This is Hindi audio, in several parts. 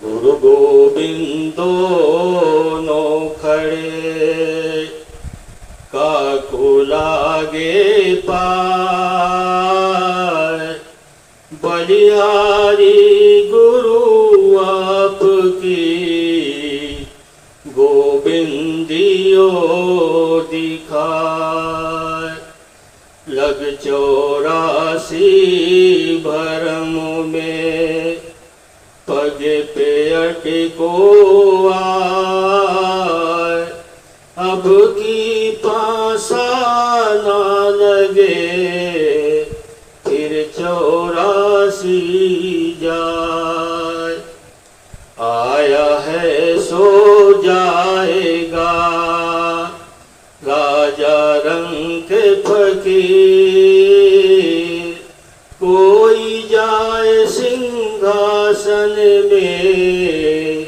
गुरु गोविंदो नो खड़े काको लागे पार। बलिहारी गुरु आपकी गोविंदियो दिखाए। लग 84 भरम में पगे पे अटको आए। अब की पासा न लगे फिर 84 जाए। आया है सो जाएगा राजा रंग के फकीर। कोई जाए सिंहासन में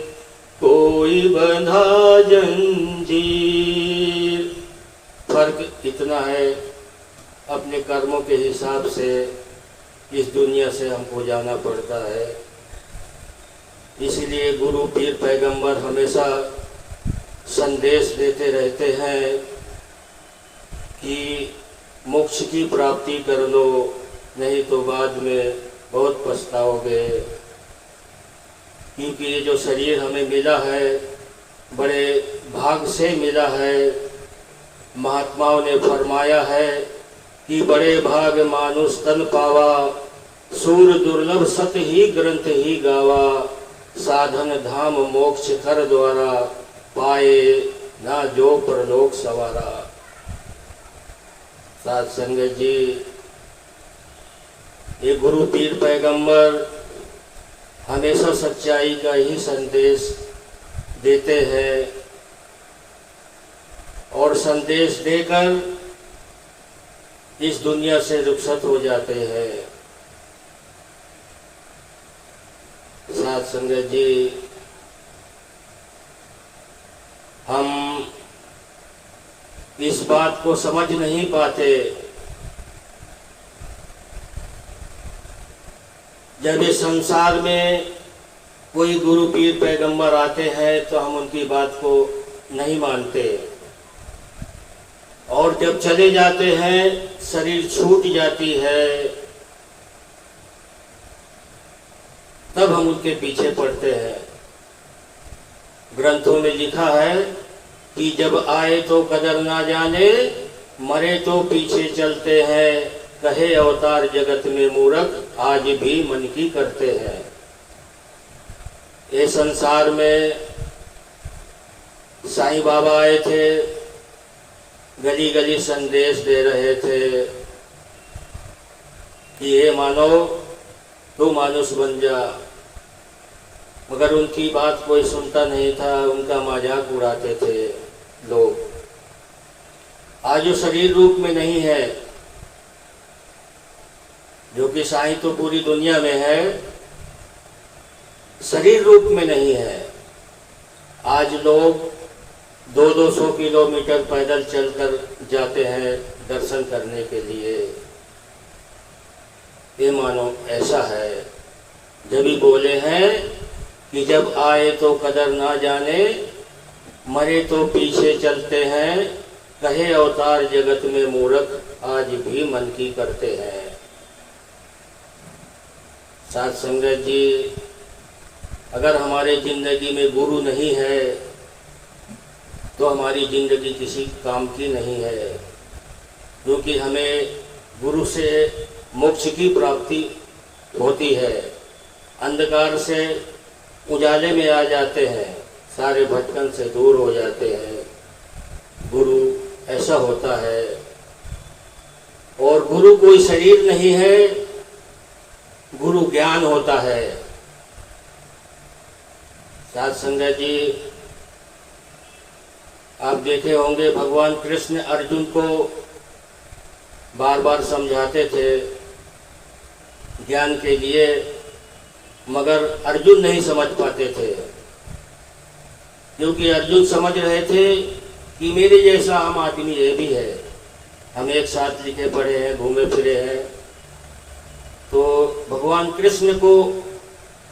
कोई बंधा जंजीर। फर्क इतना है, अपने कर्मों के हिसाब से इस दुनिया से हमको जाना पड़ता है। इसलिए गुरु पीर पैगंबर हमेशा संदेश देते रहते हैं कि मोक्ष की प्राप्ति कर लो, नहीं तो बाद में बहुत पछताओगे। क्योंकि ये जो शरीर हमें मिला है बड़े भाग से मिला है। महात्माओं ने फरमाया है कि बड़े भाग मानुष तन पावा, सूर दुर्लभ सत ही ग्रंथ ही गावा। साधन धाम मोक्ष कर द्वारा, पाए ना जो परलोक सवारा। साथ संगत जी, ये गुरु पीर पैगंबर हमेशा सच्चाई का ही संदेश देते हैं और संदेश देकर इस दुनिया से रुखसत हो जाते हैं। साथ संगत जी, हम इस बात को समझ नहीं पाते। जब इस संसार में कोई गुरु पीर पैगंबर आते हैं तो हम उनकी बात को नहीं मानते, और जब चले जाते हैं शरीर छूट जाती है तब हम उनके पीछे पड़ते हैं। ग्रंथों में लिखा है कि जब आए तो कदर ना जाने, मरे तो पीछे चलते हैं। कहे अवतार जगत में मूर्ख, आज भी मन की करते हैं। ये संसार में साईं बाबा आए थे, गली गली संदेश दे रहे थे कि हे मानव तू मानुष बन जा, मगर उनकी बात कोई सुनता नहीं था। उनका मजाक उड़ाते थे लोग। आज वो शरीर रूप में नहीं है, जो कि साईं तो पूरी दुनिया में है, शरीर रूप में नहीं है। आज लोग 200-200 किलोमीटर पैदल चलकर जाते हैं दर्शन करने के लिए। ये मानो ऐसा है, जब भी बोले हैं कि जब आए तो कदर ना जाने, मरे तो पीछे चलते हैं। कहे अवतार जगत में मूर्ख, आज भी मन की करते हैं। साथ संगत जी, अगर हमारे जिंदगी में गुरु नहीं है तो हमारी जिंदगी किसी काम की नहीं है, क्योंकि हमें गुरु से मोक्ष की प्राप्ति होती है। अंधकार से उजाले में आ जाते हैं, सारे भटकन से दूर हो जाते हैं। गुरु ऐसा होता है। और गुरु कोई शरीर नहीं है, गुरु ज्ञान होता है। साथ संगत जी, आप देखे होंगे भगवान कृष्ण अर्जुन को बार बार समझाते थे ज्ञान के लिए, मगर अर्जुन नहीं समझ पाते थे, क्योंकि अर्जुन समझ रहे थे कि मेरे जैसा आम आदमी ये भी है, हम एक साथ लिखे पढ़े हैं, घूमे फिरे हैं। तो भगवान कृष्ण को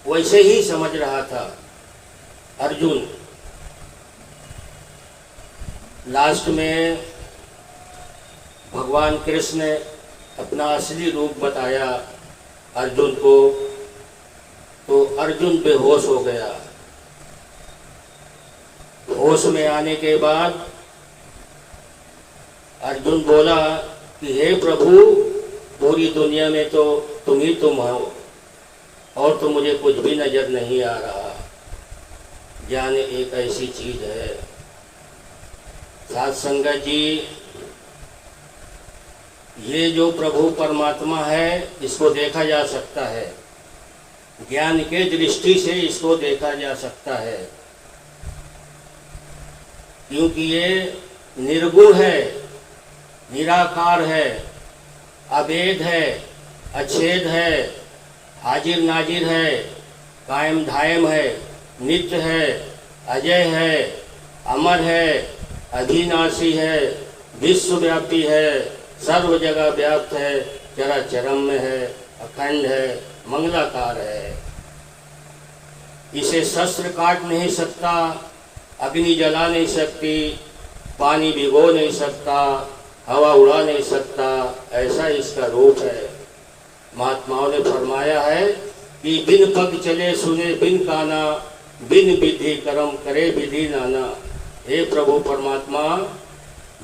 वैसे ही समझ रहा था अर्जुन लास्ट में भगवान कृष्ण ने अपना असली रूप बताया अर्जुन को, तो अर्जुन बेहोश हो गया। होश में आने के बाद अर्जुन बोला कि हे प्रभु, पूरी दुनिया में तो तुम ही तुम हो और तो मुझे कुछ भी नजर नहीं आ रहा। ज्ञान एक ऐसी चीज है साथ संगत जी, ये जो प्रभु परमात्मा है इसको देखा जा सकता है, ज्ञान के दृष्टि से इसको देखा जा सकता है, क्योंकि ये निर्गुण है, निराकार है, अभेद है, अच्छेद है, हाजिर नाजिर है, कायम धायम है, नित्य है, अजय है, अमर है, अविनाशी है, विश्वव्यापी है, सर्व जगह व्याप्त है, चराचरम में है, अखंड है, मंगलाकार है। इसे शस्त्र काट नहीं सकता, अग्नि जला नहीं सकती, पानी भिगो नहीं सकता, हवा उड़ा नहीं सकता, ऐसा इसका रूप है। महात्माओं ने फरमाया है कि बिन पग चले सुने बिन काना, बिन विधि कर्म करे विधि नाना। हे प्रभु परमात्मा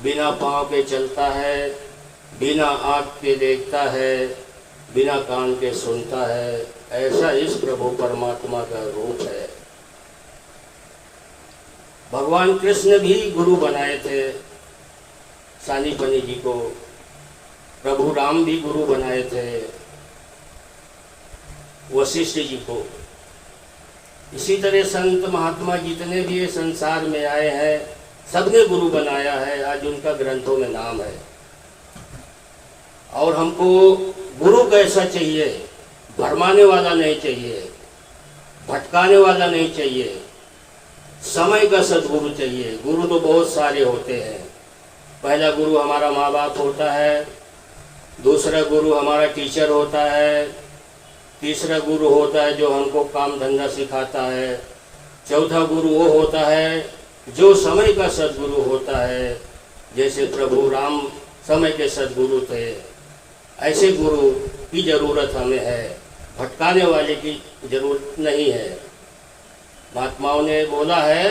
बिना पाँव के चलता है, बिना आँख के देखता है, बिना कान के सुनता है, ऐसा इस प्रभु परमात्मा का रूप है। भगवान कृष्ण भी गुरु बनाए थे सानीपनी जी को, प्रभु राम भी गुरु बनाए थे वशिष्ठ जी को। इसी तरह संत महात्मा जितने भी संसार में आए हैं सबने गुरु बनाया है, आज उनका ग्रंथों में नाम है। और हमको गुरु कैसा चाहिए, भरमाने वाला नहीं चाहिए, भटकाने वाला नहीं चाहिए, समय का सद्गुरु चाहिए। गुरु तो बहुत सारे होते हैं। पहला गुरु हमारा माँ बाप होता है, दूसरा गुरु हमारा टीचर होता है, तीसरा गुरु होता है जो हमको काम धंधा सिखाता है, चौथा गुरु वो होता है जो समय का सद्गुरु होता है। जैसे प्रभु राम समय के सद्गुरु थे, ऐसे गुरु की जरूरत हमें है, भटकाने वाले की जरूरत नहीं है। महात्माओं ने बोला है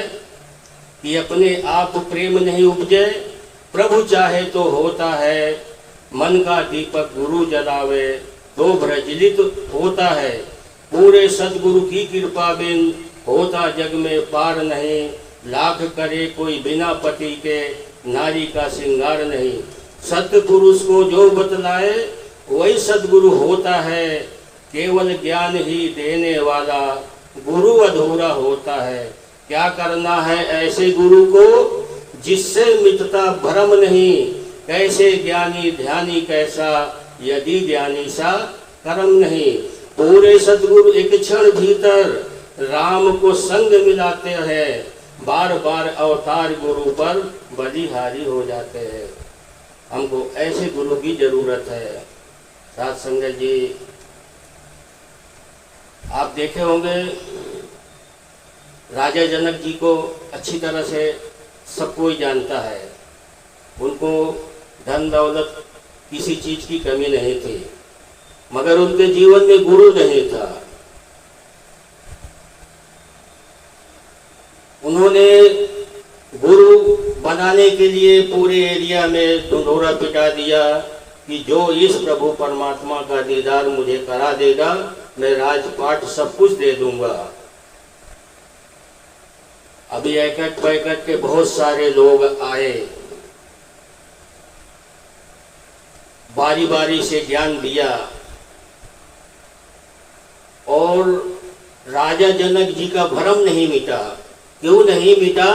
कि अपने आप प्रेम नहीं उपजे, प्रभु चाहे तो होता है, मन का दीपक गुरु जलावे तो प्रज्वलित होता है। पूरे सद्गुरु की कृपा बिन होता जग में पार नहीं, लाख करे कोई बिना पति के नारी का श्रृंगार नहीं। सत्य पुरुष को जो बतलाए वही सद्गुरु होता है, केवल ज्ञान ही देने वाला गुरु अधूरा होता है। क्या करना है ऐसे गुरु को जिससे मिटता भ्रम नहीं, कैसे ज्ञानी ध्यानी कैसा यदि ज्ञानी सा कर्म नहीं। पूरे सद्गुरु एक क्षण भीतर राम को संग मिलाते हैं, बार बार अवतार गुरु पर बलिहारी हो जाते हैं। हमको ऐसे गुरु की जरूरत है। साथ संगत जी, आप देखे होंगे राजा जनक जी को अच्छी तरह से सब कोई जानता है। उनको धन दौलत किसी चीज की कमी नहीं थी, मगर उनके जीवन में गुरु नहीं था। उन्होंने गुरु बनाने के लिए पूरे एरिया में ढिंढोरा पिटा दिया कि जो इस प्रभु परमात्मा का दीदार मुझे करा देगा मैं राजपाट सब कुछ दे दूंगा। अभी एकट पैकट के बहुत सारे लोग आए, बारी बारी से ज्ञान दिया, और राजा जनक जी का भ्रम नहीं मिटा। क्यों नहीं मिटा?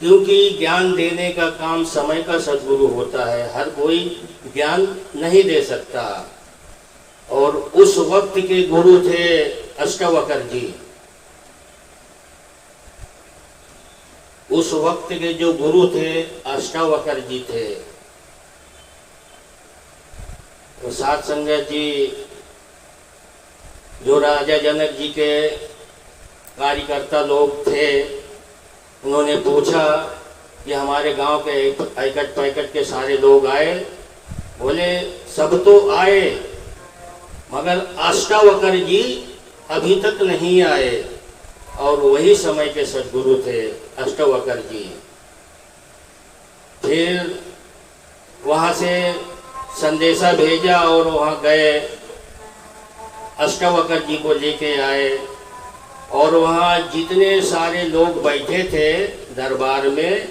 क्योंकि ज्ञान देने का काम समय का सद्गुरु होता है, हर कोई ज्ञान नहीं दे सकता। और उस वक्त के गुरु थे अष्टावक्र जी। उस वक्त के जो गुरु थे अष्टावक्र जी थे। तो साथ संगत जी, जो राजा जनक जी के कार्यकर्ता लोग थे, उन्होंने पूछा कि हमारे गांव के इकट पैकट के सारे लोग आए। बोले सब तो आए मगर अष्टावक्र जी अभी तक नहीं आए। और वही समय के सद्गुरु थे अष्टावक्र जी। फिर वहाँ से संदेशा भेजा और वहाँ गए, अष्टावक्र जी को लेके आए। और वहाँ जितने सारे लोग बैठे थे दरबार में,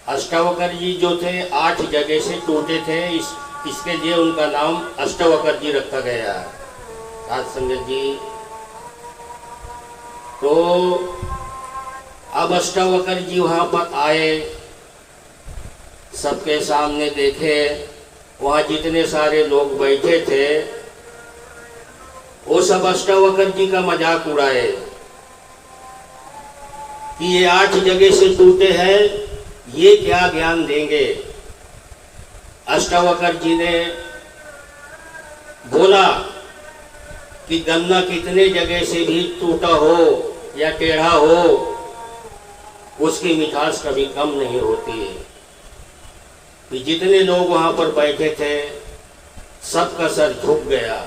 अष्टावक्र जी जो थे 8 जगह से टूटे थे, इसके लिए उनका नाम अष्टावक्र जी रखा गया। साध संगत जी, तो अब अष्टावक्र जी वहाँ पर आए, सबके सामने देखे, वहाँ जितने सारे लोग बैठे थे वो सब अष्टावक्र जी का मजाक उड़ाए कि ये 8 जगह से टूटे हैं, ये क्या ज्ञान देंगे। अष्टावक्र जी ने बोला कि गन्ना कितने जगह से भी टूटा हो या टेढ़ा हो, उसकी मिठास कभी कम नहीं होती है। कि जितने लोग वहां पर बैठे थे सबका सर झुक गया।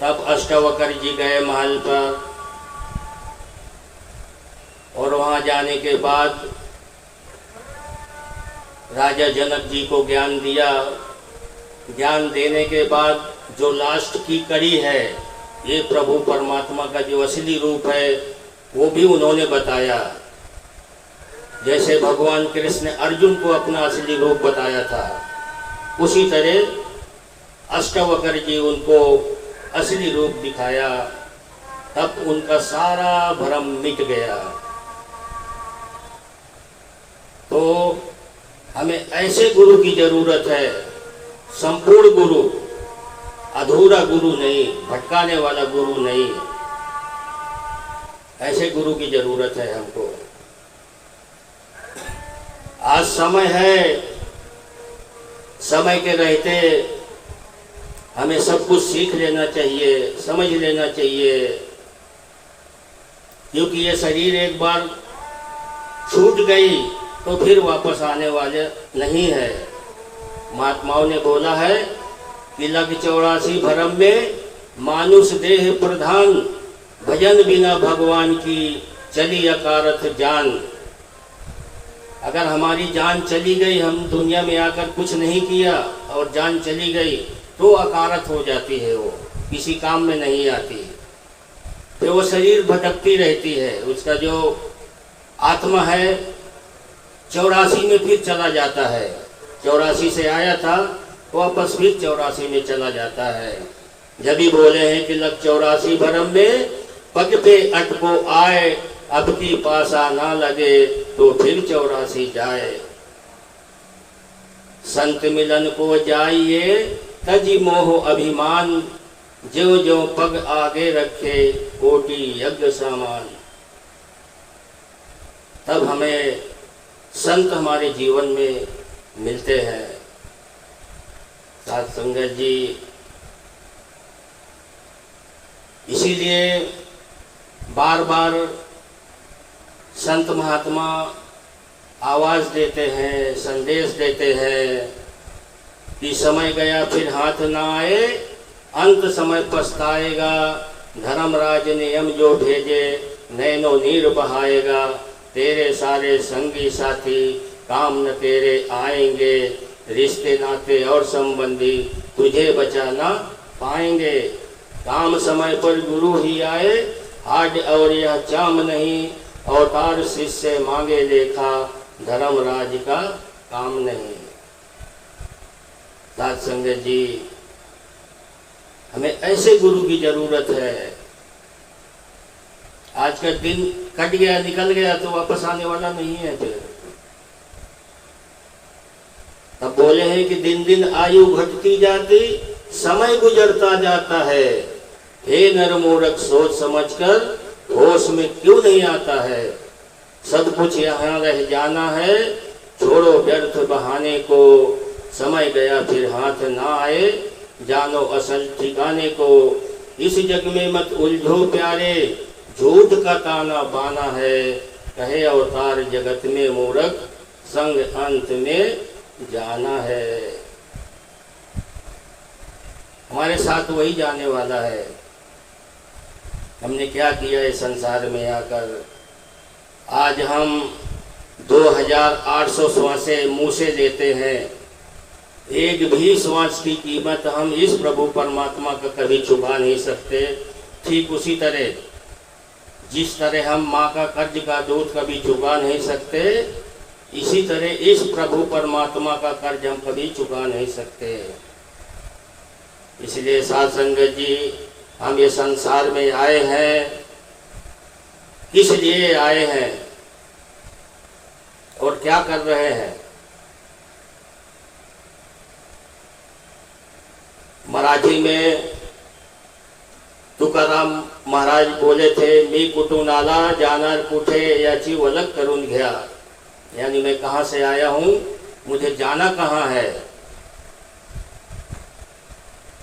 तब अष्टावक्र जी गए महल पर और वहां जाने के बाद राजा जनक जी को ज्ञान दिया। ज्ञान देने के बाद जो लास्ट की कड़ी है, ये प्रभु परमात्मा का जो असली रूप है वो भी उन्होंने बताया। जैसे भगवान कृष्ण ने अर्जुन को अपना असली रूप बताया था, उसी तरह अष्टावक्र जी उनको असली रूप दिखाया। तब उनका सारा भ्रम मिट गया। तो हमें ऐसे गुरु की जरूरत है, संपूर्ण गुरु, अधूरा गुरु नहीं, भटकाने वाला गुरु नहीं। ऐसे गुरु की जरूरत है हमको। आज समय है, समय के रहते हमें सब कुछ सीख लेना चाहिए, समझ लेना चाहिए, क्योंकि ये शरीर एक बार छूट गई तो फिर वापस आने वाले नहीं है। महात्माओं ने बोला है कि लग 84 भरम में मानुष देह प्रधान, भजन बिना भगवान की चली अकारथ जान। अगर हमारी जान चली गई, हम दुनिया में आकर कुछ नहीं किया और जान चली गई तो अकारथ हो जाती है, वो किसी काम में नहीं आती। तो वो शरीर भटकती रहती है, उसका जो आत्मा है 84 में फिर चला जाता है। 84 से आया था वापस फिर 84 में चला जाता है। जब भी बोले हैं कि लग 84 भरम में पग पे अटको आए, अब की पासा ना लगे तो फिर 84 जाए। संत मिलन को जाइए तजी मोह अभिमान, जो जो पग आगे रखे कोटि यज्ञ सामान। तब हमें संत हमारे जीवन में मिलते हैं। साध संगत जी, इसीलिए बार बार संत महात्मा आवाज़ देते हैं, संदेश देते हैं कि समय गया फिर हाथ ना आए, अंत समय पछताएगा। धर्मराज नियम जो भेजे नैनो नीर बहाएगा। तेरे सारे संगी साथी काम न तेरे आएंगे, रिश्ते नाते और संबंधी तुझे बचा ना पाएंगे। काम समय पर गुरु ही आए, हाड और यह चाम नहीं, अवतार शिष्य मांगे लेखा, धर्मराज का काम नहीं। साध संगत जी, हमें ऐसे गुरु की जरूरत है। आज का दिन कट गया, निकल गया तो वापस आने वाला नहीं है। फिर तब बोले हैं कि दिन दिन आयु घटती जाती, समय गुजरता जाता है। हे नर मूर्ख सोच समझकर होश में क्यों नहीं आता है। सब कुछ यहाँ रह जाना है, छोड़ो व्यर्थ बहाने को। समय गया फिर हाथ ना आए, जानो असल ठिकाने को। इस जग में मत उलझो प्यारे, झूठ का ताना बाना है, कहे अवतार जगत में मूर्ख, संग अंत में जाना है। हमारे साथ वही जाने वाला है। हमने क्या किया इस संसार में आकर। आज हम 2800 श्वासें मुँह से लेते हैं। एक भी श्वास की कीमत हम इस प्रभु परमात्मा का कभी चुका नहीं सकते। ठीक उसी तरह जिस तरह हम माँ का कर्ज का दूध कभी चुका नहीं सकते, इसी तरह इस प्रभु परमात्मा का कर्ज हम कभी चुका नहीं सकते। इसलिए साध संगत जी, हम ये संसार में आए हैं, किस लिए आए हैं और क्या कर रहे हैं। मराठी में तुकाराम महाराज बोले थे, मी कुठून आला जाणार कुठे याची ओळख करून घ्या। यानी मैं कहाँ से आया हूँ, मुझे जाना कहाँ है।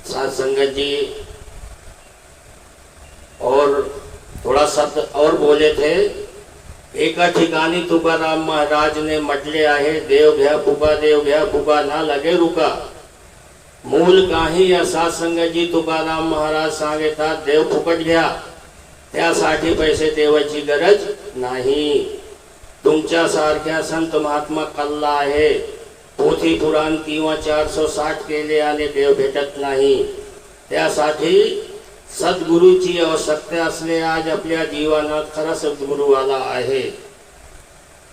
साध संगत जी और थोड़ा शब्द और बोले थे, एका ठिकाणी तुकाराम महाराज ने म्हटले आहे, देव घ्या फुका, देव घ्या फुका, ना लगे रुका। मूल काही या साध संगत जी तुकाराम महाराज सांगतात, देव फुकट घ्या, त्यासाठी पैसे देवाची गरज नाही। तुमच्यासारख्या संत महात्मा कल्ला आहे, पोथी पुराण किंवा 460 केले आणि देव भेटत नाही। त्यासाठी सद्गुरूची आवश्यकता असणे आज आपल्या जीवनात खरा सद्गुरू आला आहे।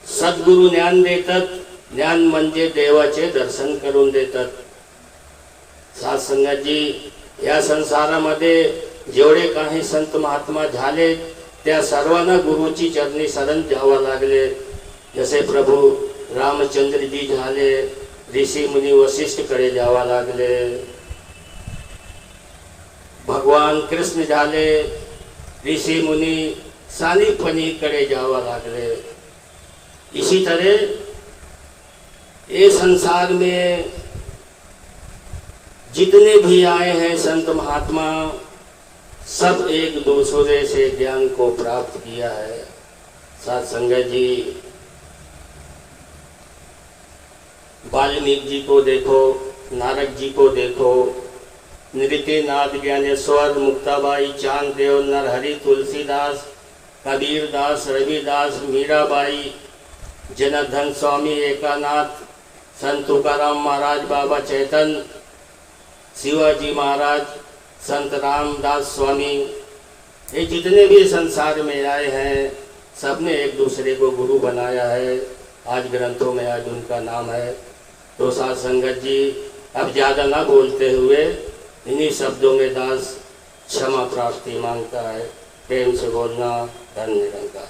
सद्गुरू ज्ञान देतात, ज्ञान म्हणजे देवाचे दर्शन करून देतात। साध संगत जी, या संसारामध्ये जेवढे काही संत महात्मा झाले त्या सर्वांना गुरुची चरणी शरण जावं लागले। जसे प्रभु रामचंद्र जी झाले, ऋषी मुनी वशिष्ठ कडे जावा लागले। भगवान कृष्ण झाले, ऋषि मुनि सानिपनी कडे जावा लागले। इसी तरह ये संसार में जितने भी आए हैं संत महात्मा, सब एक दूसरे से ज्ञान को प्राप्त किया है। साध संगत जी, वाल्मीकि जी को देखो, नारद जी को देखो, नृत्यनाथ, ज्ञानेश्वर, मुक्ताबाई, चांददेव, नरहरि, तुलसीदास, कबीरदास, रविदास, मीराबाई, जनार्दन स्वामी, एकानाथ, संत तुकाराम महाराज, बाबा चैतन्य, शिवाजी महाराज, संत रामदास स्वामी, ये जितने भी संसार में आए हैं सबने एक दूसरे को गुरु बनाया है। आज ग्रंथों में आज उनका नाम है। तो साध संगत जी, अब ज़्यादा ना बोलते हुए इन्हीं शब्दों में दास क्षमा प्राप्ति मांगता है। प्रेम से बोलना, धन निरंकार।